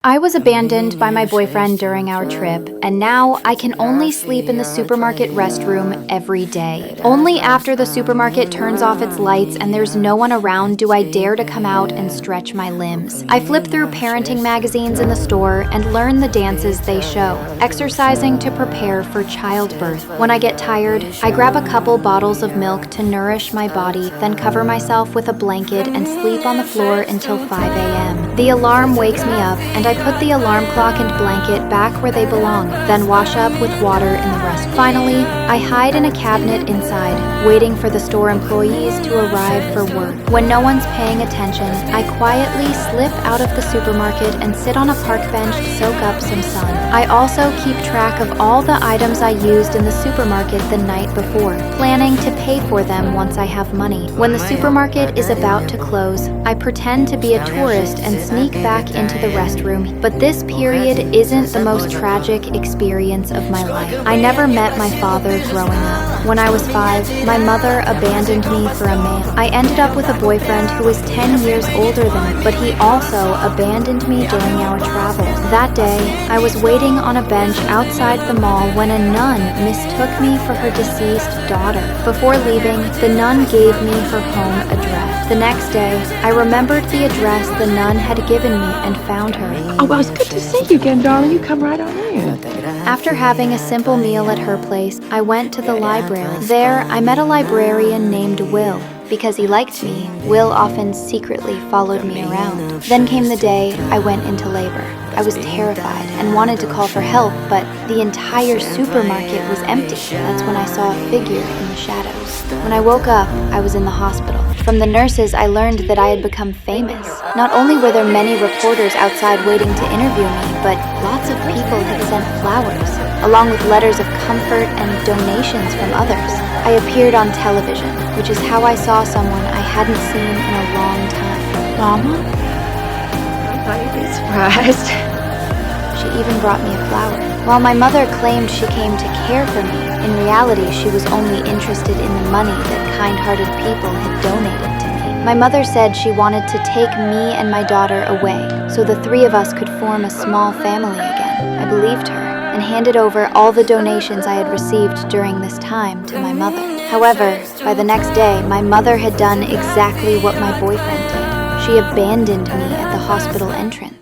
I was abandoned by my boyfriend during our trip, and now I can only sleep in the supermarket restroom every day. Only after the supermarket turns off its lights and there's no one around do I dare to come out and stretch my limbs. I flip through parenting magazines in the store and learn the dances they show, exercising to prepare for childbirth. When I get tired, I grab a couple bottles of milk to nourish my body, then cover myself with a blanket and sleep on the floor until 5 a.m. The alarm wakes me up, and I put the alarm clock and blanket back where they belong, then wash up with water in the restroom. Finally, I hide in a cabinet inside, waiting for the store employees to arrive for work. When no one's paying attention, I quietly slip out of the supermarket and sit on a park bench to soak up some sun. I also keep track of all the items I used in the supermarket the night before, planning to pay for them once I have money. When the supermarket is about to close, I pretend to be a tourist and sneak back into the restroom. But this period isn't the most tragic experience of my life. I never met my father growing up. When I was 5, my mother abandoned me for a man. I ended up with a boyfriend who was 10 years older than me, but he also abandoned me during our travels. That day, I was waiting on a bench outside the mall when a nun mistook me for her deceased daughter. Before leaving, the nun gave me her home address. The next day, I remembered the address the nun had given me and found her. Oh, well, it's good to see you again, darling. You come right on in. After having a simple meal at her place, I went to the library. There, I met a librarian named Will. Because he liked me, Will often secretly followed me around. Then came the day I went into labor. I was terrified and wanted to call for help, but the entire supermarket was empty. That's when I saw a figure in the shadows. When I woke up, I was in the hospital. From the nurses, I learned that I had become famous. Not only were there many reporters outside waiting to interview me, but lots of people had sent flowers, along with letters of comfort and donations from others. I appeared on television, which is how I saw someone I hadn't seen in a long time. Mama? I thought you'd be surprised. She even brought me a flower. While my mother claimed she came to care for me, in reality she was only interested in the money that kind-hearted people had donated to me. My mother said she wanted to take me and my daughter away, so the three of us could form a small family again. I believed her, and handed over all the donations I had received during this time to my mother. However, by the next day, my mother had done exactly what my boyfriend did. She abandoned me at the hospital entrance.